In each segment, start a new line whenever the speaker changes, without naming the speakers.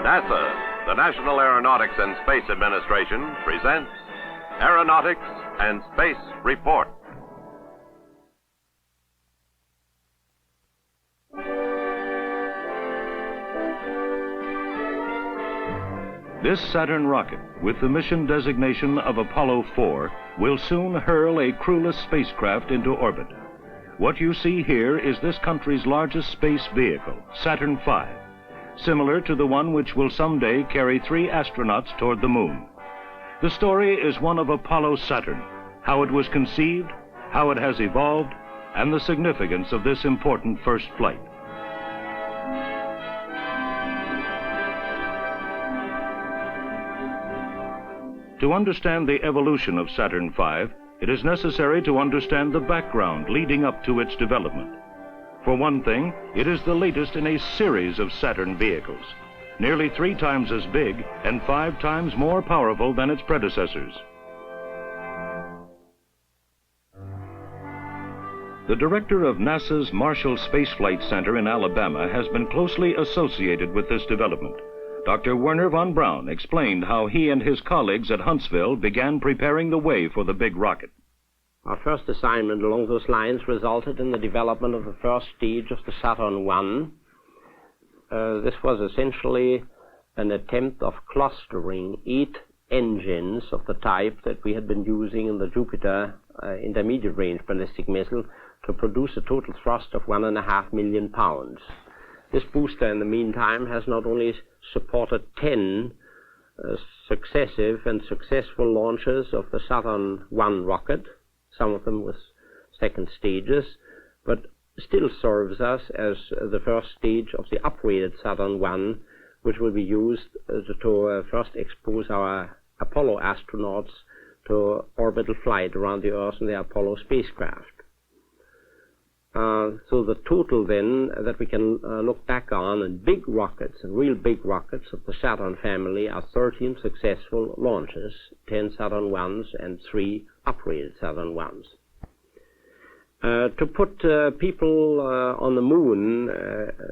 NASA, the National Aeronautics and Space Administration, presents Aeronautics and Space Report.
This Saturn rocket, with the mission designation of Apollo 4, will soon hurl a crewless spacecraft into orbit. What you see here is this country's largest space vehicle, Saturn V, similar to the one which will someday carry 3 astronauts toward the moon. The story is one of Apollo Saturn, how it was conceived, how it has evolved, and the significance of this important first flight. To understand the evolution of Saturn V, it is necessary to understand the background leading up to its development. For one thing, it is the latest in a series of Saturn vehicles, nearly 3 times as big and 5 times more powerful than its predecessors. The director of NASA's Marshall Space Flight Center in Alabama has been closely associated with this development. Dr. Wernher von Braun explained how he and his colleagues at Huntsville began preparing the way for the big rocket.
Our first assignment along those lines resulted in the development of the first stage of the Saturn I. This was essentially an attempt of clustering 8 engines of the type that we had been using in the Jupiter intermediate-range ballistic missile to produce a total thrust of 1.5 million pounds. This booster, in the meantime, has not only supported 10 successive and successful launches of the Saturn I rocket, some of them with second stages, but still serves us as the first stage of the upgraded Saturn I, which will be used to first expose our Apollo astronauts to orbital flight around the Earth in the Apollo spacecraft. So the total then that we can look back on in big rockets, and real big rockets of the Saturn family, are 13 successful launches, 10 Saturn Is and 3 upgraded Saturn Is. To put people on the moon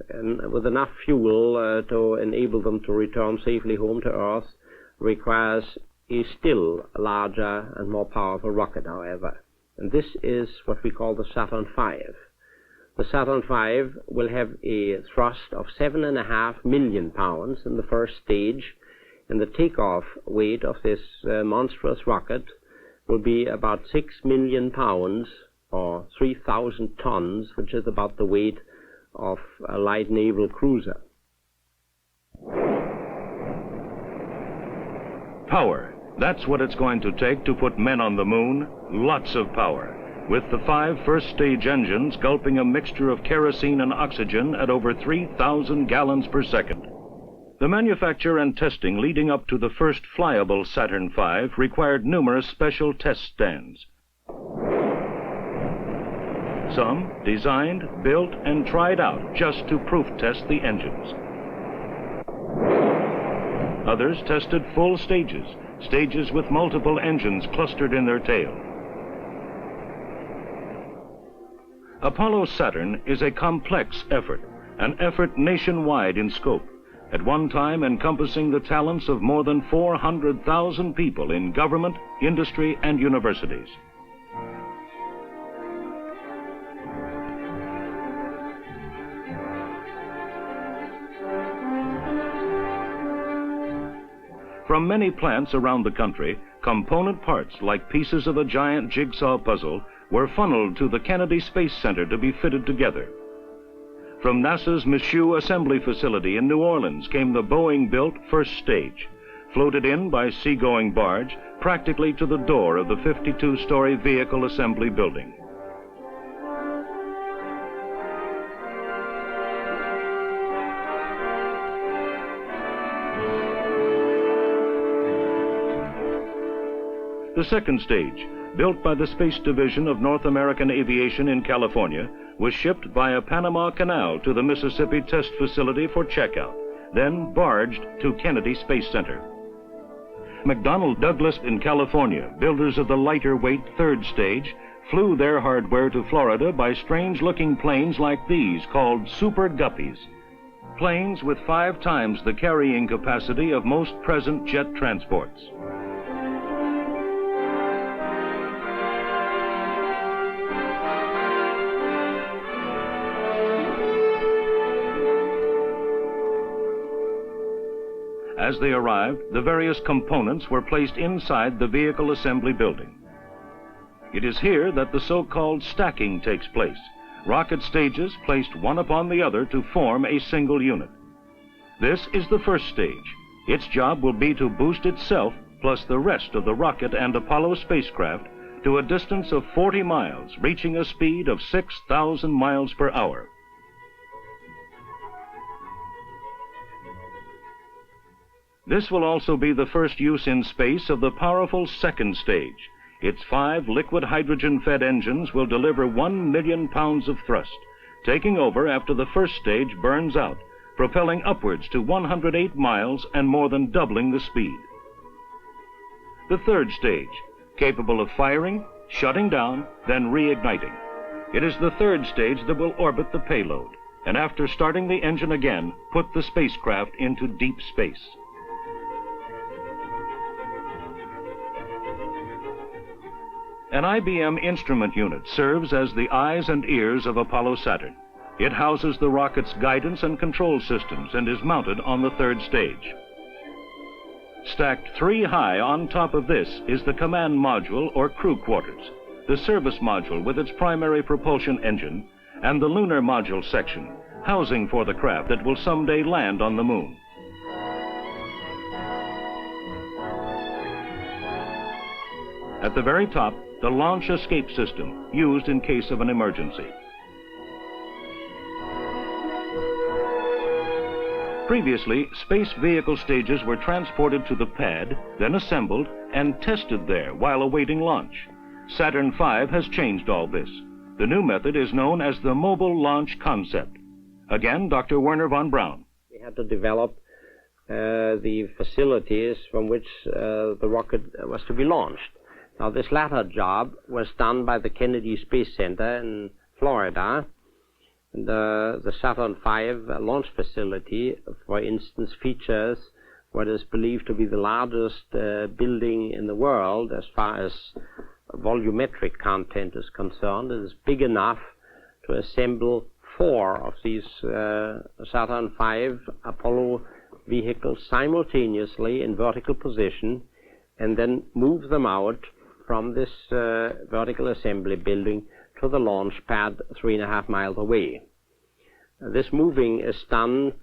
and with enough fuel to enable them to return safely home to Earth requires a still larger and more powerful rocket, however. And this is what we call the Saturn V. The Saturn V will have a thrust of 7.5 million pounds in the first stage, and the takeoff weight of this monstrous rocket will be about 6 million pounds, or 3,000 tons, which is about the weight of a light naval cruiser.
Power. That's what it's going to take to put men on the moon. Lots of power, with the 5 first-stage engines gulping a mixture of kerosene and oxygen at over 3,000 gallons per second. The manufacture and testing leading up to the first flyable Saturn V required numerous special test stands. Some designed, built, and tried out just to proof test the engines. Others tested full stages, stages with multiple engines clustered in their tail. Apollo Saturn is a complex effort, an effort nationwide in scope, at one time encompassing the talents of more than 400,000 people in government, industry, and universities. From many plants around the country, component parts like pieces of a giant jigsaw puzzle were funneled to the Kennedy Space Center to be fitted together. From NASA's Michoud Assembly Facility in New Orleans came the Boeing-built first stage, floated in by seagoing barge practically to the door of the 52-story vehicle assembly building. The second stage, built by the Space Division of North American Aviation in California, was shipped via Panama Canal to the Mississippi Test Facility for checkout, then barged to Kennedy Space Center. McDonnell Douglas in California, builders of the lighter-weight third stage, flew their hardware to Florida by strange-looking planes like these called Super Guppies. planes with 5 times the carrying capacity of most present jet transports. As they arrived, the various components were placed inside the vehicle assembly building. It is here that the so-called stacking takes place. Rocket stages placed one upon the other to form a single unit. This is the first stage. Its job will be to boost itself plus the rest of the rocket and Apollo spacecraft to a distance of 40 miles, reaching a speed of 6,000 miles per hour. This will also be the first use in space of the powerful second stage. Its 5 liquid hydrogen-fed engines will deliver 1 million pounds of thrust, taking over after the first stage burns out, propelling upwards to 108 miles and more than doubling the speed. The third stage, capable of firing, shutting down, then reigniting. It is the third stage that will orbit the payload, and after starting the engine again, put the spacecraft into deep space. An IBM instrument unit serves as the eyes and ears of Apollo Saturn. It houses the rocket's guidance and control systems and is mounted on the third stage. Stacked 3 high on top of this is the command module or crew quarters, the service module with its primary propulsion engine, and the lunar module section, housing for the craft that will someday land on the moon. At the very top, the launch escape system, used in case of an emergency. Previously, space vehicle stages were transported to the pad, then assembled and tested there while awaiting launch. Saturn V has changed all this. The new method is known as the mobile launch concept. Again, Dr. Wernher von Braun.
We had to develop the facilities from which the rocket was to be launched. Now, this latter job was done by the Kennedy Space Center in Florida. And, the Saturn V launch facility, for instance, features what is believed to be the largest building in the world as far as volumetric content is concerned. It is big enough to assemble 4 of these Saturn V Apollo vehicles simultaneously in vertical position and then move them out from this vertical assembly building to the launch pad 3.5 miles away. This moving is done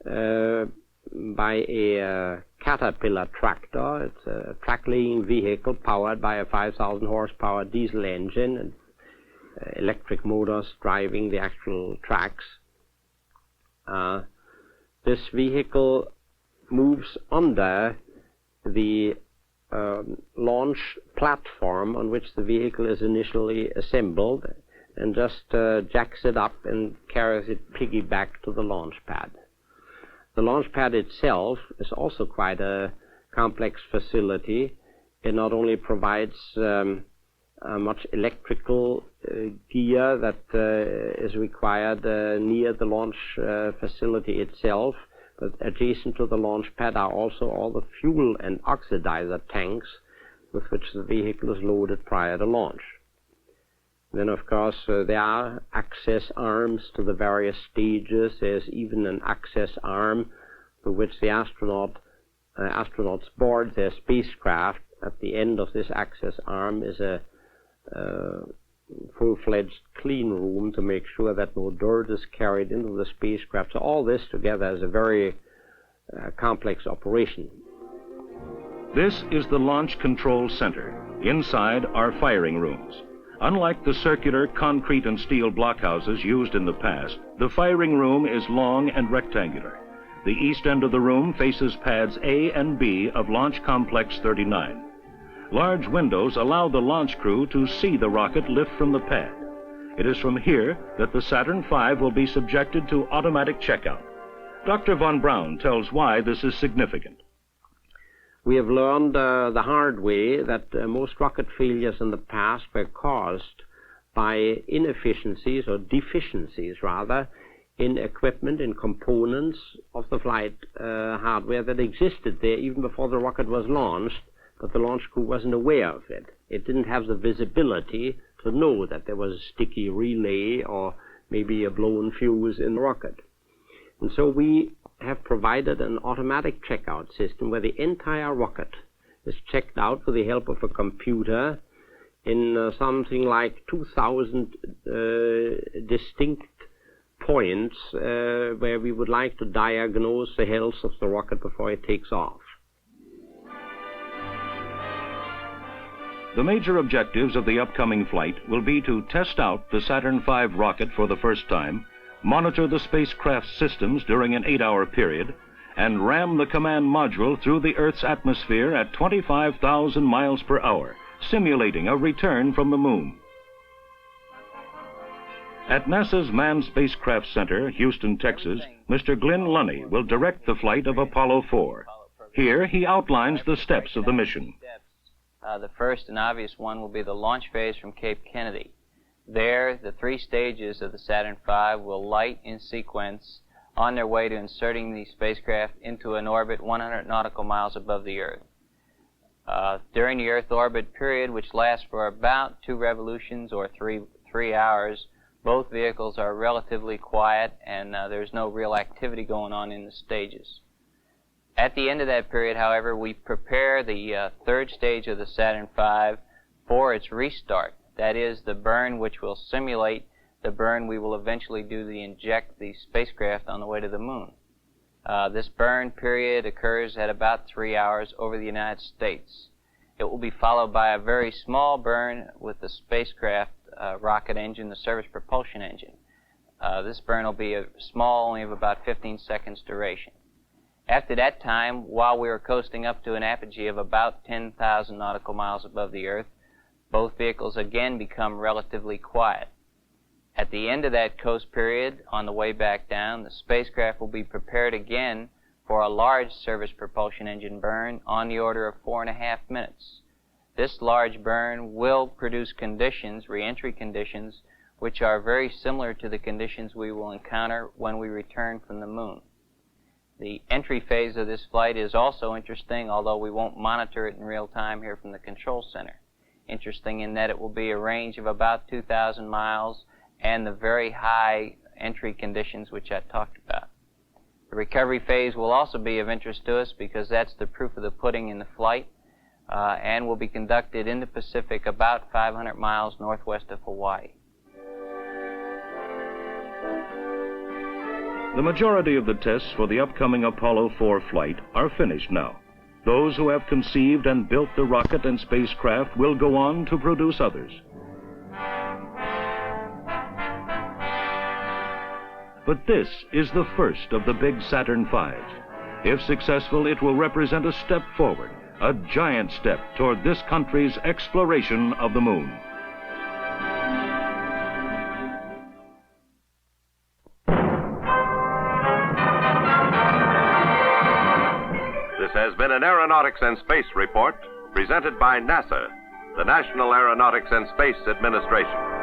by a Caterpillar tractor. It's a track-laying vehicle powered by a 5,000 horsepower diesel engine and electric motors driving the actual tracks. This vehicle moves under the launch platform on which the vehicle is initially assembled and just jacks it up and carries it piggyback to the launch pad. The launch pad itself is also quite a complex facility. It not only provides much electrical gear that is required near the launch facility itself, but adjacent to the launch pad are also all the fuel and oxidizer tanks with which the vehicle is loaded prior to launch. Then, of course, there are access arms to the various stages. There's even an access arm through which the astronauts board their spacecraft. At the end of this access arm is a full-fledged clean room to make sure that no dirt is carried into the spacecraft. So all this together is a very complex operation.
This is the Launch Control Center. Inside are firing rooms. Unlike the circular concrete and steel blockhouses used in the past, the firing room is long and rectangular. The east end of the room faces pads A and B of Launch Complex 39. Large windows allow the launch crew to see the rocket lift from the pad. It is from here that the Saturn V will be subjected to automatic checkout. Dr. von Braun tells why this is significant.
We have learned the hard way that most rocket failures in the past were caused by inefficiencies, or deficiencies rather, in equipment, in components of the flight hardware that existed there even before the rocket was launched, but the launch crew wasn't aware of it. It didn't have the visibility to know that there was a sticky relay or maybe a blown fuse in the rocket. And so we have provided an automatic checkout system where the entire rocket is checked out with the help of a computer in something like 2,000 distinct points where we would like to diagnose the health of the rocket before it takes off.
The major objectives of the upcoming flight will be to test out the Saturn V rocket for the first time, monitor the spacecraft systems during an 8-hour period, and ram the command module through the Earth's atmosphere at 25,000 miles per hour, simulating a return from the moon. At NASA's Manned Spacecraft Center, Houston, Texas, Mr. Glyn Lunny will direct the flight of Apollo 4. Here, he outlines the steps of the mission.
The first and obvious one will be the launch phase from Cape Kennedy. There, the 3 stages of the Saturn V will light in sequence on their way to inserting the spacecraft into an orbit 100 nautical miles above the Earth. During the Earth orbit period, which lasts for about 2 revolutions or 3 hours, both vehicles are relatively quiet and there's no real activity going on in the stages. At the end of that period, however, we prepare the 3rd stage of the Saturn V for its restart. That is, the burn which will simulate the burn we will eventually do to inject the spacecraft on the way to the moon. This burn period occurs at about 3 hours over the United States. It will be followed by a very small burn with the spacecraft rocket engine, the service propulsion engine. This burn will be small, only of about 15 seconds duration. After that time, while we are coasting up to an apogee of about 10,000 nautical miles above the Earth, both vehicles again become relatively quiet. At the end of that coast period, on the way back down, the spacecraft will be prepared again for a large service propulsion engine burn on the order of 4.5 minutes. This large burn will produce conditions, re-entry conditions, which are very similar to the conditions we will encounter when we return from the moon. The entry phase of this flight is also interesting, although we won't monitor it in real time here from the control center. Interesting in that it will be a range of about 2,000 miles and the very high entry conditions which I talked about. The recovery phase will also be of interest to us because that's the proof of the pudding in the flight and will be conducted in the Pacific about 500 miles northwest of Hawaii.
The majority of the tests for the upcoming Apollo 4 flight are finished now. Those who have conceived and built the rocket and spacecraft will go on to produce others. But this is the first of the big Saturn V's. If successful, it will represent a step forward, a giant step toward this country's exploration of the moon.
This has been an Aeronautics and Space Report presented by NASA, the National Aeronautics and Space Administration.